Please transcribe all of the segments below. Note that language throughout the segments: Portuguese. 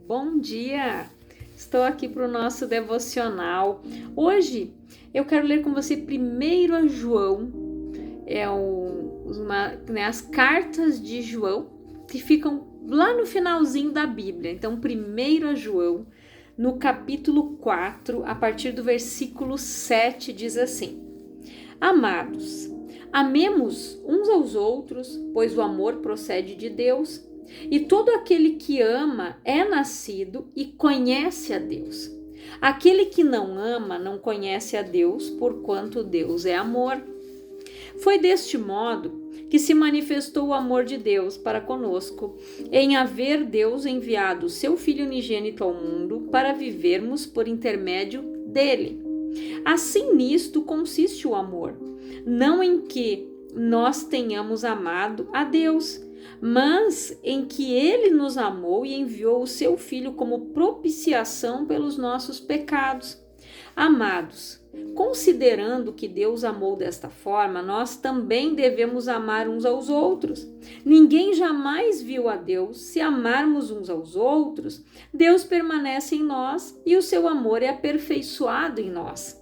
Bom dia! Estou aqui para o nosso devocional. Hoje eu quero ler com você primeiro a João, as cartas de João, que ficam lá no finalzinho da Bíblia. Então, primeiro a João, no capítulo 4, a partir do versículo 7, diz assim: Amados, amemos uns aos outros, pois o amor procede de Deus. E todo aquele que ama é nascido e conhece a Deus. Aquele que não ama não conhece a Deus, porquanto Deus é amor. Foi deste modo que se manifestou o amor de Deus para conosco, em haver Deus enviado o seu Filho unigênito ao mundo para vivermos por intermédio dele. Assim nisto consiste o amor, não em que nós tenhamos amado a Deus, mas em que ele nos amou e enviou o seu Filho como propiciação pelos nossos pecados. Amados, considerando que Deus amou desta forma, nós também devemos amar uns aos outros. Ninguém jamais viu a Deus. Se amarmos uns aos outros, Deus permanece em nós e o seu amor é aperfeiçoado em nós.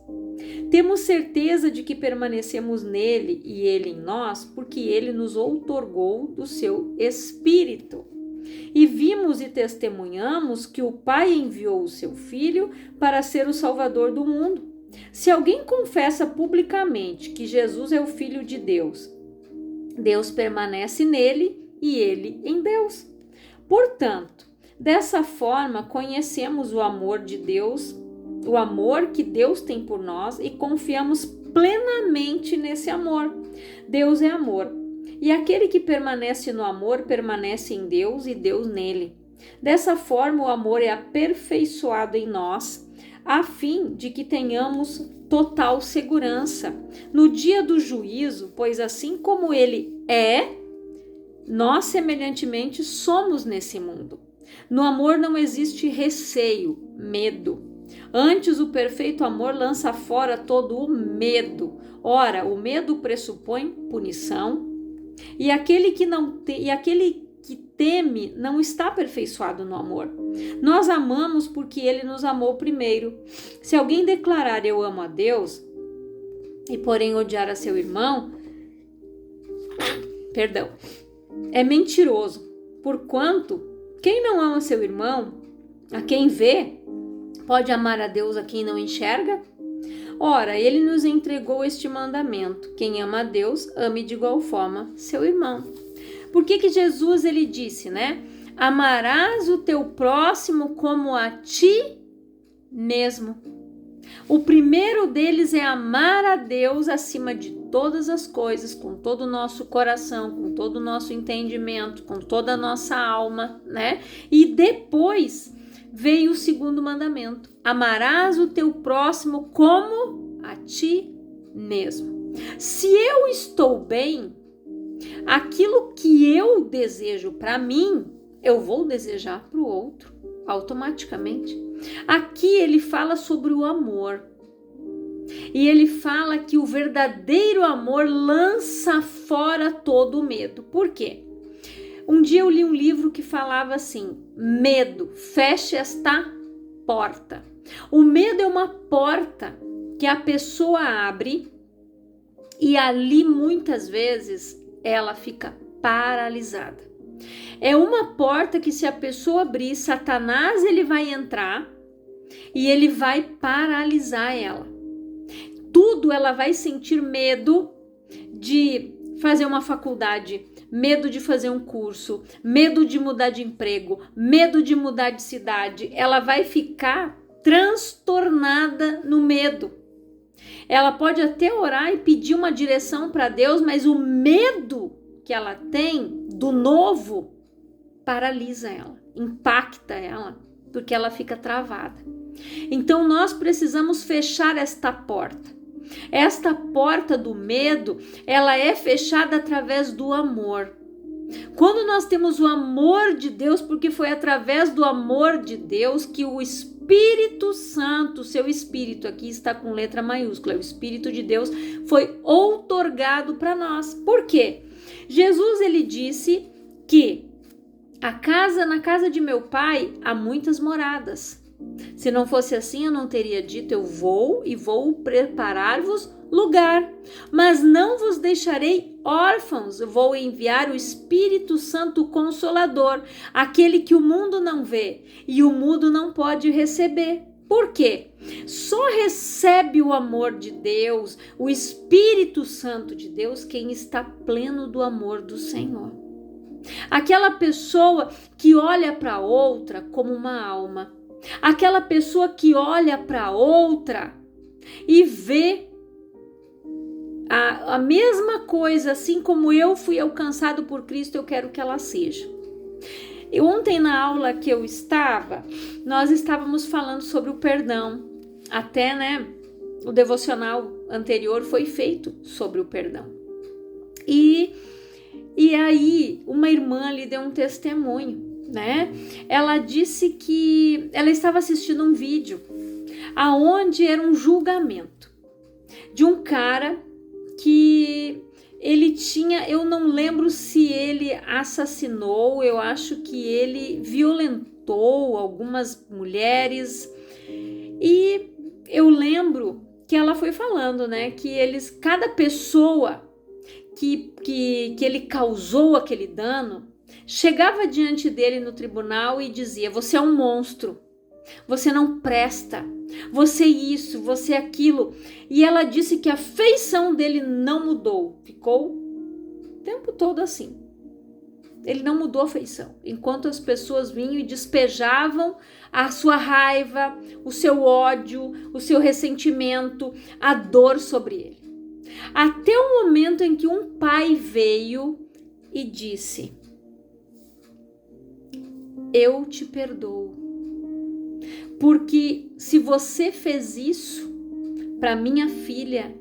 Temos certeza de que permanecemos nele e ele em nós, porque ele nos outorgou do seu Espírito. E vimos e testemunhamos que o Pai enviou o seu Filho para ser o Salvador do mundo. Se alguém confessa publicamente que Jesus é o Filho de Deus, Deus permanece nele e ele em Deus. Portanto, dessa forma conhecemos o amor de Deus, o amor que Deus tem por nós e confiamos plenamente nesse amor. Deus é amor. E aquele que permanece no amor permanece em Deus e Deus nele. Dessa forma, o amor é aperfeiçoado em nós, a fim de que tenhamos total segurança no dia do juízo, pois assim como ele é, nós semelhantemente somos nesse mundo. No amor não existe receio, medo. Antes, o perfeito amor lança fora todo o medo. Ora, o medo pressupõe punição, e aquele que teme não está aperfeiçoado no amor. Nós amamos porque ele nos amou primeiro. Se alguém declarar eu amo a Deus e porém odiar a seu irmão, é mentiroso, porquanto quem não ama seu irmão, a quem vê, pode amar a Deus a quem não enxerga? Ora, ele nos entregou este mandamento: quem ama a Deus, ame de igual forma seu irmão. Por que Jesus ele disse, amarás o teu próximo como a ti mesmo. O primeiro deles é amar a Deus acima de todas as coisas, com todo o nosso coração, com todo o nosso entendimento, com toda a nossa alma, E depois veio o segundo mandamento: amarás o teu próximo como a ti mesmo. Se eu estou bem, aquilo que eu desejo para mim, eu vou desejar para o outro, automaticamente. Aqui ele fala sobre o amor. E ele fala que o verdadeiro amor lança fora todo o medo. Por quê? Um dia eu li um livro que falava assim: medo, feche esta porta. O medo é uma porta que a pessoa abre e ali muitas vezes ela fica paralisada. É uma porta que se a pessoa abrir, Satanás ele vai entrar e ele vai paralisar ela. Tudo ela vai sentir medo de fazer uma faculdade, medo de fazer um curso, medo de mudar de emprego, medo de mudar de cidade. Ela vai ficar transtornada no medo. Ela pode até orar e pedir uma direção para Deus, mas o medo que ela tem do novo paralisa ela, impacta ela, porque ela fica travada. Então nós precisamos fechar esta porta. Esta porta do medo, ela é fechada através do amor. Quando nós temos o amor de Deus, porque foi através do amor de Deus que o Espírito Santo, seu Espírito, aqui está com letra maiúscula, o Espírito de Deus foi outorgado para nós. Por quê? Jesus ele disse que Na casa de meu pai há muitas moradas. Se não fosse assim, eu não teria dito, eu vou e vou preparar-vos lugar. Mas não vos deixarei órfãos, eu vou enviar o Espírito Santo Consolador, aquele que o mundo não vê e o mundo não pode receber. Por quê? Só recebe o amor de Deus, o Espírito Santo de Deus, quem está pleno do amor do Senhor. Aquela pessoa que olha para outra como uma alma. Aquela pessoa que olha para outra e vê a mesma coisa, assim como eu fui alcançado por Cristo, eu quero que ela seja. E ontem na aula que eu estava, nós estávamos falando sobre o perdão. Até, né, o devocional anterior foi feito sobre o perdão. E aí uma irmã lhe deu um testemunho, né? Ela disse que ela estava assistindo um vídeo aonde era um julgamento de um cara que ele tinha, eu não lembro se ele assassinou, eu acho que ele violentou algumas mulheres. E eu lembro que ela foi falando, né, que cada pessoa que ele causou aquele dano, chegava diante dele no tribunal e dizia: você é um monstro, você não presta, você isso, você aquilo. E ela disse que a feição dele não mudou, ficou o tempo todo assim. Ele não mudou a feição, enquanto as pessoas vinham e despejavam a sua raiva, o seu ódio, o seu ressentimento, a dor sobre ele. Até o momento em que um pai veio e disse: eu te perdoo, porque se você fez isso para minha filha,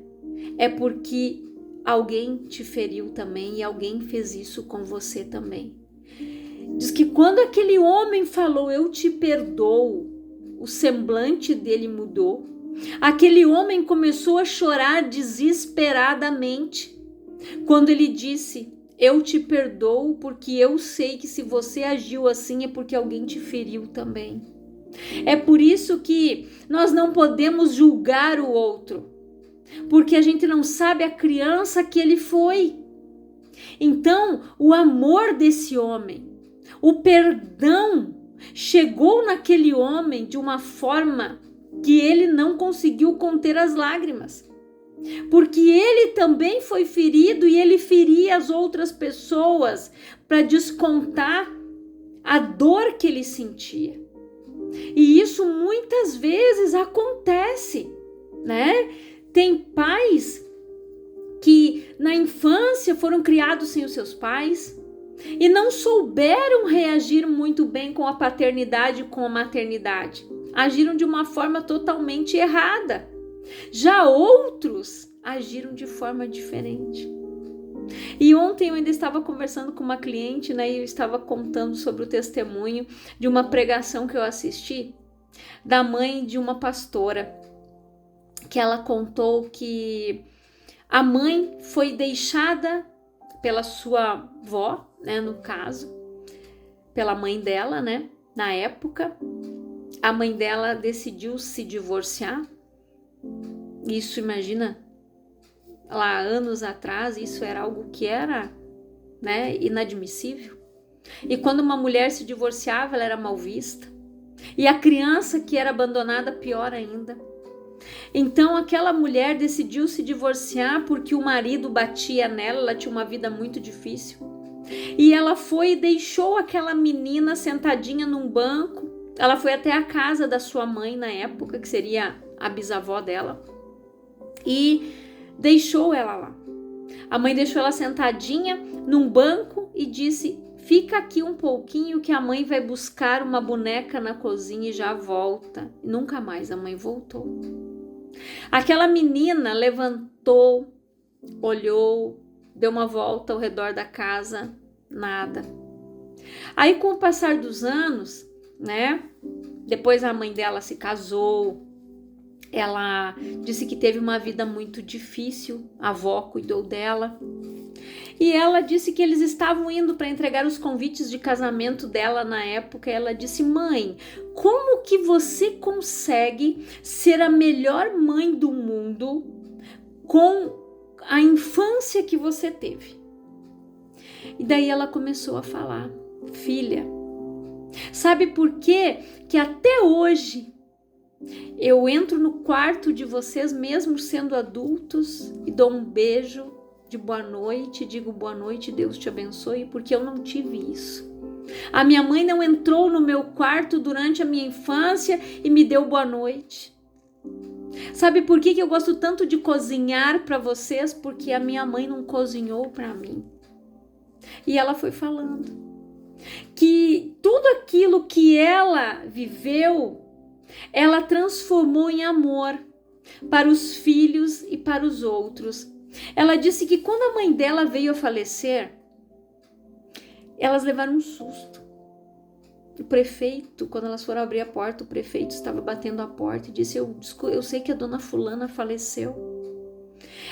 é porque alguém te feriu também e alguém fez isso com você também. Diz que quando aquele homem falou eu te perdoo, o semblante dele mudou. Aquele homem começou a chorar desesperadamente quando ele disse: eu te perdoo porque eu sei que se você agiu assim é porque alguém te feriu também. É por isso que nós não podemos julgar o outro, porque a gente não sabe a criança que ele foi. Então, o amor desse homem, o perdão, chegou naquele homem de uma forma que ele não conseguiu conter as lágrimas, porque ele também foi ferido e ele feria as outras pessoas para descontar a dor que ele sentia. E isso muitas vezes acontece, né? Tem pais que na infância foram criados sem os seus pais e não souberam reagir muito bem com a paternidade e com a maternidade. Agiram de uma forma totalmente errada. Já outros agiram de forma diferente. E ontem eu ainda estava conversando com uma cliente, né, e eu estava contando sobre o testemunho de uma pregação que eu assisti da mãe de uma pastora, que ela contou que a mãe foi deixada pela sua avó, né, no caso, pela mãe dela, né, na época. A mãe dela decidiu se divorciar. Isso, imagina, lá anos atrás, isso era algo que era, né, inadmissível. E quando uma mulher se divorciava, ela era mal vista. E a criança que era abandonada, pior ainda. Então aquela mulher decidiu se divorciar porque o marido batia nela, ela tinha uma vida muito difícil. E ela foi e deixou aquela menina sentadinha num banco. Ela foi até a casa da sua mãe na época, que seria a bisavó dela, e deixou ela lá. A mãe deixou ela sentadinha num banco e disse: fica aqui um pouquinho que a mãe vai buscar uma boneca na cozinha e já volta. E nunca mais a mãe voltou. Aquela menina levantou, olhou, deu uma volta ao redor da casa, nada. Aí com o passar dos anos, né, depois a mãe dela se casou, ela disse que teve uma vida muito difícil, a avó cuidou dela. E ela disse que eles estavam indo para entregar os convites de casamento dela na época. Ela disse: mãe, como que você consegue ser a melhor mãe do mundo com a infância que você teve? E daí ela começou a falar: filha, sabe por quê que até hoje eu entro no quarto de vocês, mesmo sendo adultos, e dou um beijo de boa noite, digo boa noite, Deus te abençoe, porque eu não tive isso. A minha mãe não entrou no meu quarto durante a minha infância e me deu boa noite. Sabe por que eu gosto tanto de cozinhar para vocês? Porque a minha mãe não cozinhou para mim. E ela foi falando que tudo aquilo que ela viveu, ela transformou em amor para os filhos e para os outros. Ela disse que quando a mãe dela veio a falecer, elas levaram um susto. O prefeito, quando elas foram abrir a porta, o prefeito estava batendo a porta e disse: eu sei que a dona fulana faleceu.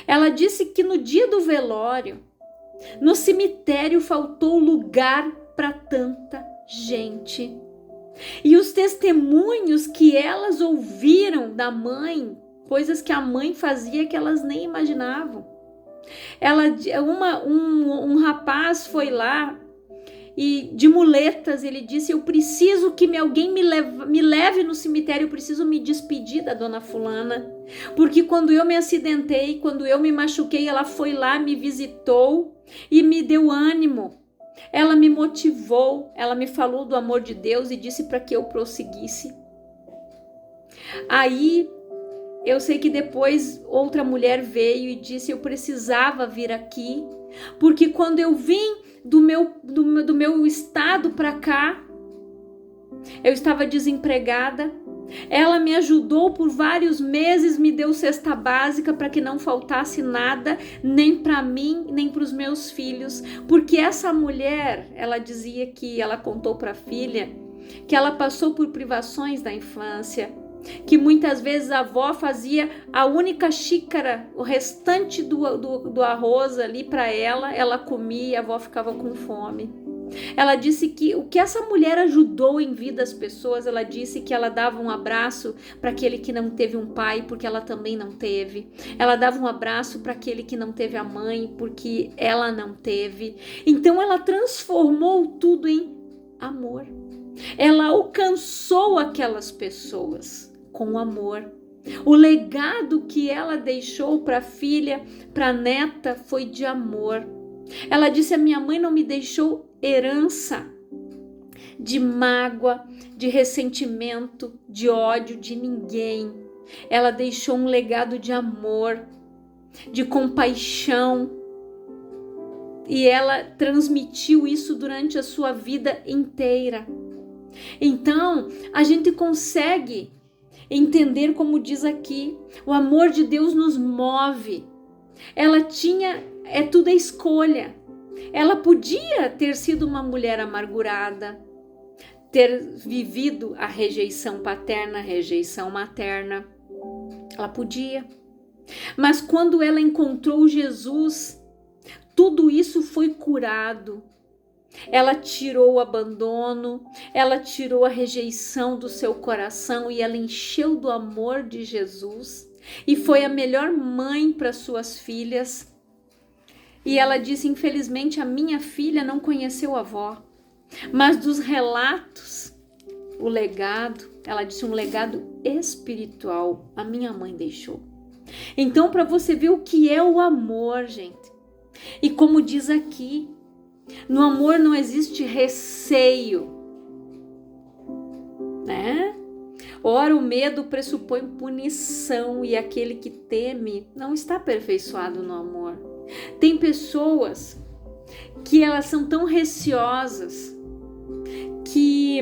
Ela disse que no dia do velório, no cemitério, faltou lugar para tanta gente. E os testemunhos que elas ouviram da mãe, coisas que a mãe fazia que elas nem imaginavam. Um rapaz foi lá e de muletas ele disse: eu preciso que alguém me leve no cemitério, eu preciso me despedir da dona fulana, porque quando eu me acidentei, quando eu me machuquei, ela foi lá, me visitou e me deu ânimo. Ela me motivou, ela me falou do amor de Deus e disse para que eu prosseguisse. Aí eu sei que depois outra mulher veio e disse: eu precisava vir aqui, porque quando eu vim do meu estado para cá, eu estava desempregada. Ela me ajudou por vários meses, me deu cesta básica para que não faltasse nada, nem para mim, nem para os meus filhos. Porque essa mulher, ela dizia que ela contou para a filha que ela passou por privações da infância, que muitas vezes a avó fazia a única xícara, o restante do arroz ali para ela comia e a avó ficava com fome. Ela disse que o que essa mulher ajudou em vida as pessoas, ela disse que ela dava um abraço para aquele que não teve um pai, porque ela também não teve. Ela dava um abraço para aquele que não teve a mãe, porque ela não teve. Então ela transformou tudo em amor. Ela alcançou aquelas pessoas com amor. O legado que ela deixou para a filha, para a neta, foi de amor. Ela disse: a minha mãe não me deixou herança de mágoa, de ressentimento, de ódio de ninguém. Ela deixou um legado de amor, de compaixão. E ela transmitiu isso durante a sua vida inteira. Então, a gente consegue entender, como diz aqui, o amor de Deus nos move. Ela tinha, tudo é escolha. Ela podia ter sido uma mulher amargurada, ter vivido a rejeição paterna, a rejeição materna. Ela podia. Mas quando ela encontrou Jesus, tudo isso foi curado. Ela tirou o abandono, ela tirou a rejeição do seu coração e ela encheu do amor de Jesus e foi a melhor mãe para suas filhas. E ela disse: infelizmente a minha filha não conheceu a avó, mas dos relatos, o legado, ela disse, um legado espiritual a minha mãe deixou. Então, para você ver o que é o amor, gente, e como diz aqui, no amor não existe receio, né? Ora, o medo pressupõe punição e aquele que teme não está aperfeiçoado no amor. Tem pessoas que elas são tão receosas que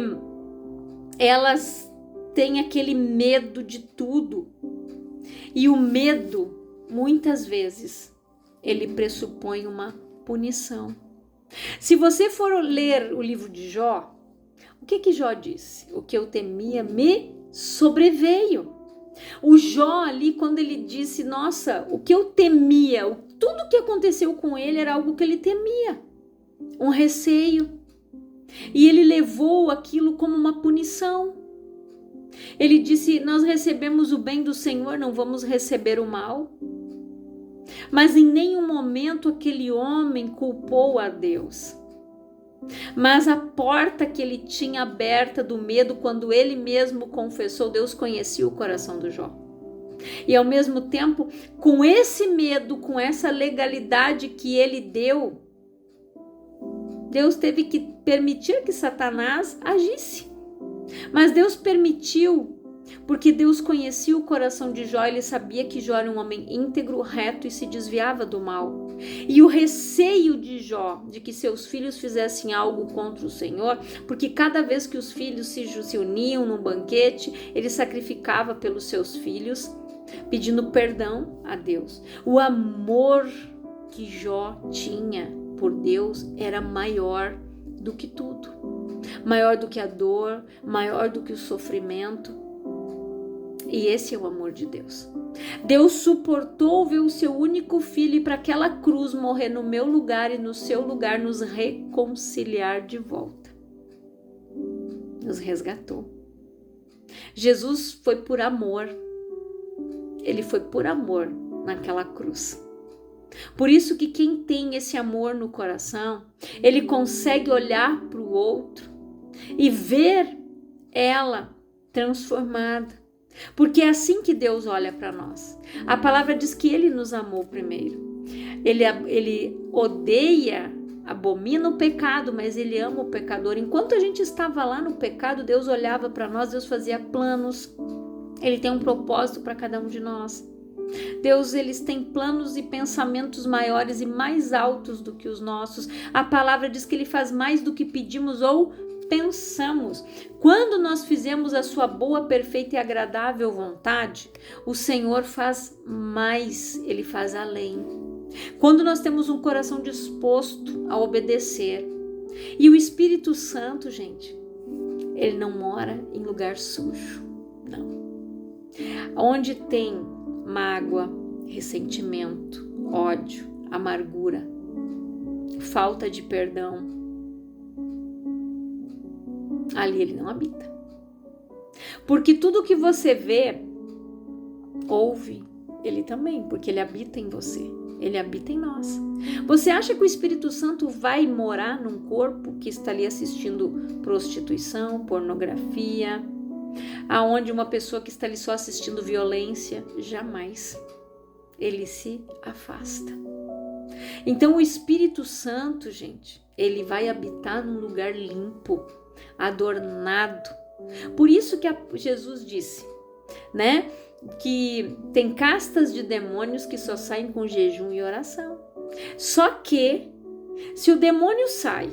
elas têm aquele medo de tudo. E o medo, muitas vezes, ele pressupõe uma punição. Se você for ler o livro de Jó, o que Jó disse? O que eu temia me sobreveio. O Jó ali, quando ele disse, nossa, o que eu temia, tudo que aconteceu com ele era algo que ele temia, um receio. E ele levou aquilo como uma punição. Ele disse: nós recebemos o bem do Senhor, não vamos receber o mal. Mas em nenhum momento aquele homem culpou a Deus. Mas a porta que ele tinha aberta do medo, quando ele mesmo confessou, Deus conhecia o coração do Jó. E ao mesmo tempo, com esse medo, com essa legalidade que ele deu, Deus teve que permitir que Satanás agisse. Mas Deus permitiu, porque Deus conhecia o coração de Jó, ele sabia que Jó era um homem íntegro, reto e se desviava do mal. E o receio de Jó de que seus filhos fizessem algo contra o Senhor, porque cada vez que os filhos se uniam num banquete, ele sacrificava pelos seus filhos, pedindo perdão a Deus. O amor que Jó tinha por Deus era maior do que tudo, maior do que a dor, maior do que o sofrimento. E esse é o amor de Deus. Deus suportou ver o seu único filho ir para aquela cruz morrer no meu lugar e no seu lugar, nos reconciliar de volta. Nos resgatou. Jesus foi por amor. Ele foi por amor naquela cruz. Por isso que quem tem esse amor no coração, ele consegue olhar para o outro e ver ela transformada. Porque é assim que Deus olha para nós. A palavra diz que ele nos amou primeiro. Ele odeia, abomina o pecado, mas ele ama o pecador. Enquanto a gente estava lá no pecado, Deus olhava para nós, Deus fazia planos. Ele tem um propósito para cada um de nós. Deus, eles têm planos e pensamentos maiores e mais altos do que os nossos. A palavra diz que ele faz mais do que pedimos ou pensamos. Quando nós fizemos a sua boa, perfeita e agradável vontade, o Senhor faz mais, ele faz além. Quando nós temos um coração disposto a obedecer. E o Espírito Santo, gente, ele não mora em lugar sujo, não. Onde tem mágoa, ressentimento, ódio, amargura, falta de perdão, ali ele não habita. Porque tudo que você vê, ouve, ele também, porque ele habita em você, ele habita em nós. Você acha que o Espírito Santo vai morar num corpo que está ali assistindo prostituição, pornografia, aonde uma pessoa que está ali só assistindo violência? Jamais. Ele se afasta. Então o Espírito Santo, gente, ele vai habitar num lugar limpo, adornado. Por isso que Jesus disse, né, que tem castas de demônios que só saem com jejum e oração. Só que se o demônio sai,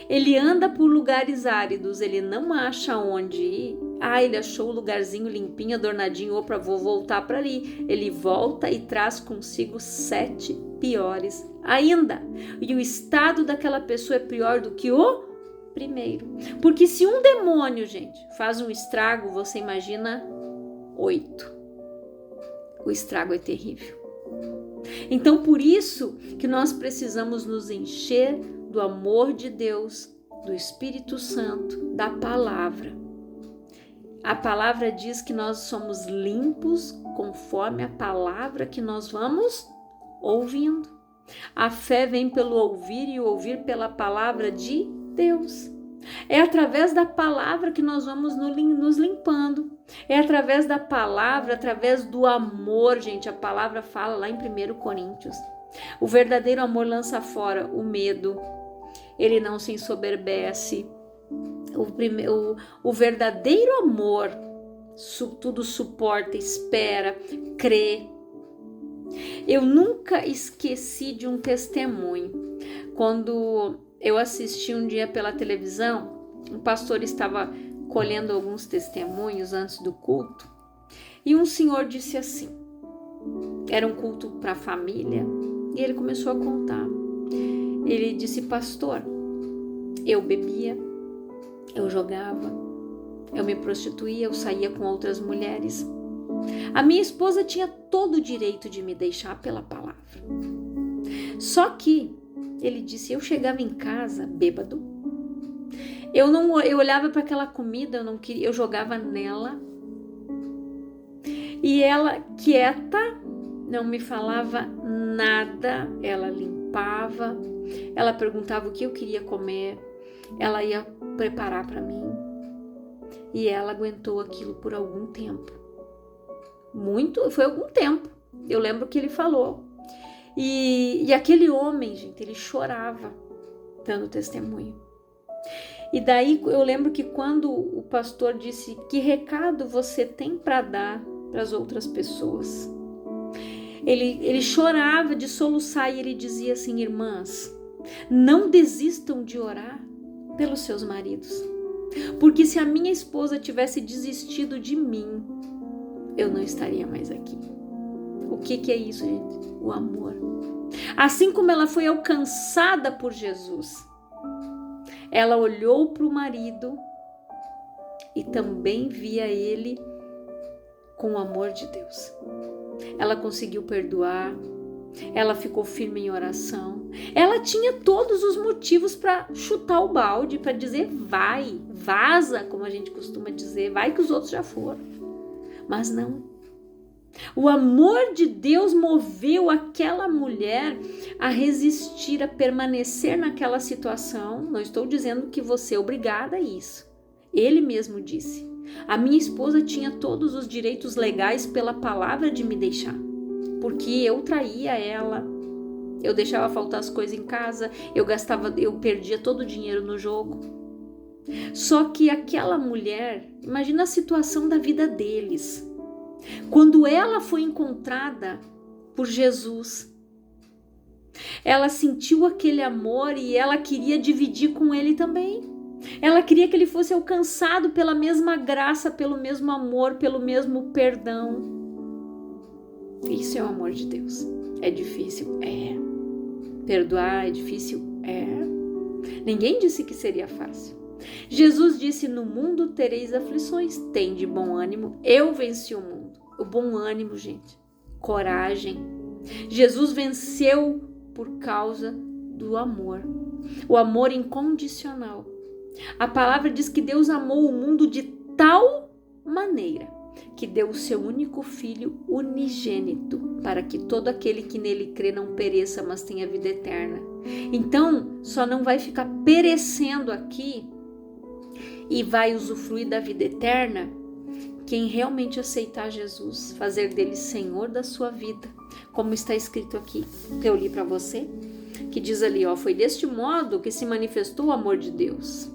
ele anda por lugares áridos, ele não acha onde ir. Ele achou o lugarzinho limpinho, adornadinho, opa, vou voltar para ali. Ele volta e traz consigo 7 piores ainda. E o estado daquela pessoa é pior do que o primeiro. Porque se um demônio, gente, faz um estrago, você imagina 8. O estrago é terrível. Então, por isso que nós precisamos nos encher do amor de Deus, do Espírito Santo, da palavra. A palavra diz que nós somos limpos conforme a palavra que nós vamos ouvindo. A fé vem pelo ouvir e o ouvir pela palavra de Deus. É através da palavra que nós vamos nos limpando. É através da palavra, através do amor, gente. A palavra fala lá em 1 Coríntios. O verdadeiro amor lança fora o medo. Ele não se ensoberbece. O verdadeiro amor tudo suporta, espera, crê. Eu nunca esqueci de um testemunho. Quando eu assisti um dia pela televisão, um pastor estava colhendo alguns testemunhos antes do culto, e um senhor disse assim, era um culto para a família, e ele começou a contar. Ele disse: pastor, eu bebia, eu jogava, eu me prostituía, eu saía com outras mulheres. A minha esposa tinha todo o direito de me deixar pela palavra. Só que ele disse, eu chegava em casa bêbado, eu olhava para aquela comida, eu não queria, eu jogava nela, e ela quieta, não me falava nada, ela limpava, ela perguntava o que eu queria comer, ela ia preparar para mim, e ela aguentou aquilo por algum tempo, foi algum tempo, eu lembro que ele falou, e aquele homem, gente, ele chorava, dando testemunho. E daí eu lembro que quando o pastor disse, que recado você tem para dar para as outras pessoas? Ele chorava de soluçar e ele dizia assim, irmãs, não desistam de orar pelos seus maridos, porque se a minha esposa tivesse desistido de mim, eu não estaria mais aqui. O que é isso, gente? O amor. Assim como ela foi alcançada por Jesus, ela olhou para o marido e também via ele com o amor de Deus. Ela conseguiu perdoar, ela ficou firme em oração, ela tinha todos os motivos para chutar o balde, para dizer vai, vaza, como a gente costuma dizer, vai que os outros já foram. Mas não. O amor de Deus moveu aquela mulher a resistir, a permanecer naquela situação. Não estou dizendo que você é obrigada a isso. Ele mesmo disse, a minha esposa tinha todos os direitos legais pela palavra de me deixar, porque eu traía ela, eu deixava faltar as coisas em casa, eu perdia todo o dinheiro no jogo. Só que aquela mulher, imagina a situação da vida deles. Quando ela foi encontrada por Jesus, ela sentiu aquele amor e ela queria dividir com ele também. Ela queria que ele fosse alcançado pela mesma graça, pelo mesmo amor, pelo mesmo perdão. Isso é o amor de Deus. É difícil? É. Perdoar é difícil? É. Ninguém disse que seria fácil. Jesus disse, no mundo tereis aflições, tende bom ânimo, eu venci o mundo. O bom ânimo, gente, coragem. Jesus venceu por causa do amor, o amor incondicional. A palavra diz que Deus amou o mundo de tal maneira que deu o seu único filho unigênito, para que todo aquele que nele crê não pereça, mas tenha vida eterna. Então, só não vai ficar perecendo aqui e vai usufruir da vida eterna quem realmente aceitar Jesus, fazer dele Senhor da sua vida, como está escrito aqui, que eu li para você, que diz ali, foi deste modo que se manifestou o amor de Deus.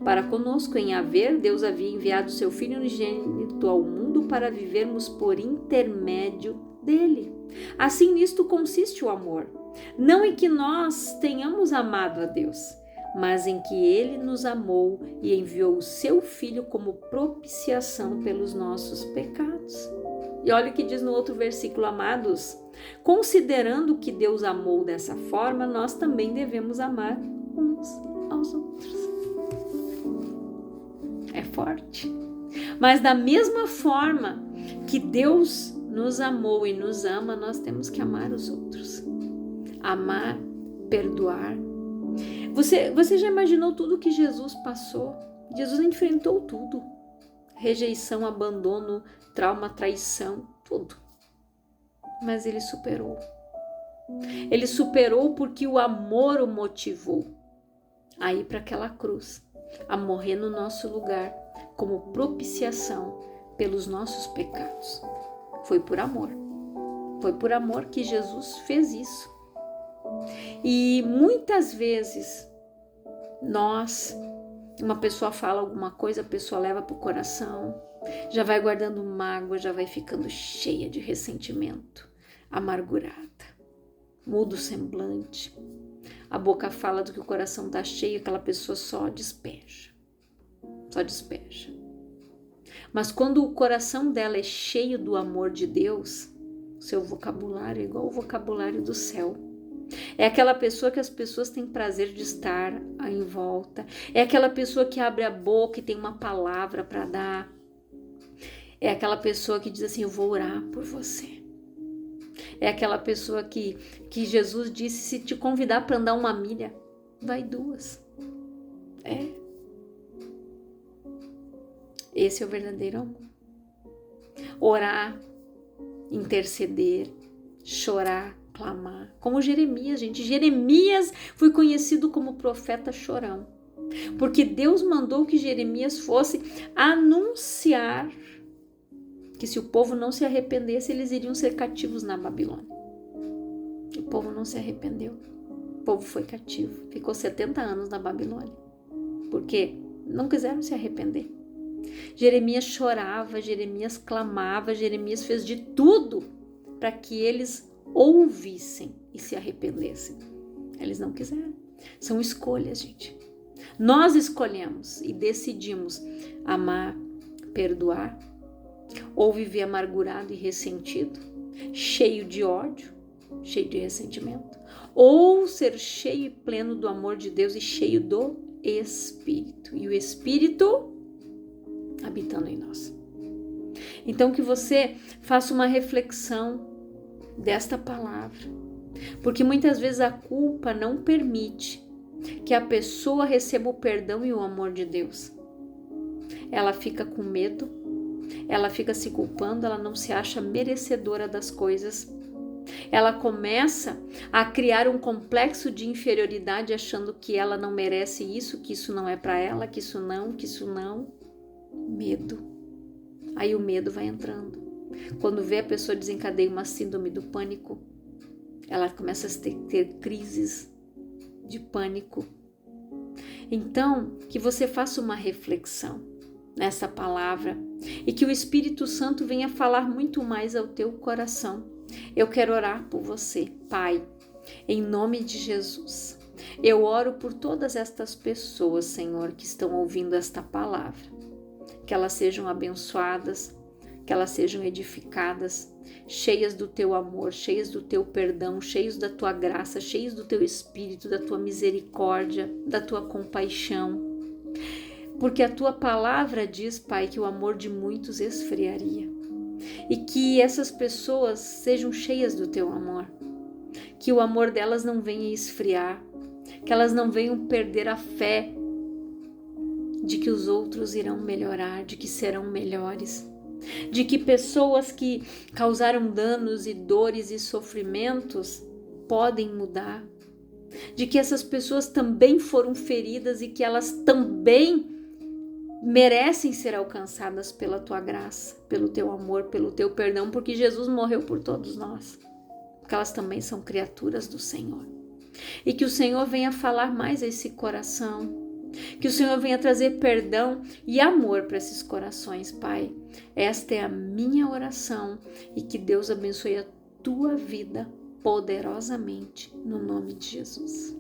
Para conosco, em haver, Deus havia enviado seu Filho unigênito ao mundo para vivermos por intermédio dele. Assim, nisto consiste o amor, não em que nós tenhamos amado a Deus, mas em que ele nos amou e enviou o seu Filho como propiciação pelos nossos pecados. E olha o que diz no outro versículo, amados, considerando que Deus amou dessa forma, nós também devemos amar uns aos outros. É forte. Mas da mesma forma que Deus nos amou e nos ama, nós temos que amar os outros. Amar, perdoar. Você já imaginou tudo que Jesus passou? Jesus enfrentou tudo. Rejeição, abandono, trauma, traição, tudo. Mas ele superou. Ele superou porque o amor o motivou a ir para aquela cruz, a morrer no nosso lugar, como propiciação pelos nossos pecados. Foi por amor. Foi por amor que Jesus fez isso. E muitas vezes uma pessoa fala alguma coisa, a pessoa leva para o coração, já vai guardando mágoa, já vai ficando cheia de ressentimento, amargurada, muda o semblante, a boca fala do que o coração está cheio, aquela pessoa só despeja. Mas quando o coração dela é cheio do amor de Deus, seu vocabulário é igual ao vocabulário do céu. É aquela pessoa que as pessoas têm prazer de estar em volta. É aquela pessoa que abre a boca e tem uma palavra para dar. É aquela pessoa que diz assim, eu vou orar por você. É aquela pessoa que Jesus disse, se te convidar para andar 1 milha, vai 2. Esse é o verdadeiro amor. Orar, interceder, chorar, clamar. Como Jeremias, gente. Jeremias foi conhecido como profeta chorão. Porque Deus mandou que Jeremias fosse anunciar que se o povo não se arrependesse, eles iriam ser cativos na Babilônia. O povo não se arrependeu. O povo foi cativo. Ficou 70 anos na Babilônia. Porque não quiseram se arrepender. Jeremias chorava, Jeremias clamava, Jeremias fez de tudo para que eles ouvissem e se arrependessem. Eles não quiseram. São escolhas, gente. Nós escolhemos e decidimos amar, perdoar, ou viver amargurado e ressentido, cheio de ódio, cheio de ressentimento, ou ser cheio e pleno do amor de Deus e cheio do Espírito. E o Espírito habitando em nós. Então que você faça uma reflexão desta palavra, porque muitas vezes a culpa não permite que a pessoa receba o perdão e o amor de Deus. Ela fica com medo, ela fica se culpando, ela não se acha merecedora das coisas. Ela começa a criar um complexo de inferioridade, achando que ela não merece isso, que isso não é para ela, que isso não. Medo. Aí o medo vai entrando. Quando vê a pessoa desencadeia uma síndrome do pânico, ela começa a ter crises de pânico. Então, que você faça uma reflexão nessa palavra e que o Espírito Santo venha falar muito mais ao teu coração. Eu quero orar por você, Pai, em nome de Jesus. Eu oro por todas estas pessoas, Senhor, que estão ouvindo esta palavra. Que elas sejam abençoadas, que elas sejam edificadas, cheias do teu amor, cheias do teu perdão, cheias da tua graça, cheias do teu espírito, da tua misericórdia, da tua compaixão. Porque a tua palavra diz, Pai, que o amor de muitos esfriaria. E que essas pessoas sejam cheias do teu amor. Que o amor delas não venha esfriar, que elas não venham perder a fé de que os outros irão melhorar, de que serão melhores, de que pessoas que causaram danos e dores e sofrimentos podem mudar, de que essas pessoas também foram feridas e que elas também merecem ser alcançadas pela tua graça, pelo teu amor, pelo teu perdão, porque Jesus morreu por todos nós, porque elas também são criaturas do Senhor. E que o Senhor venha falar mais a esse coração, que o Senhor venha trazer perdão e amor para esses corações, Pai. Esta é a minha oração e que Deus abençoe a tua vida poderosamente, no nome de Jesus.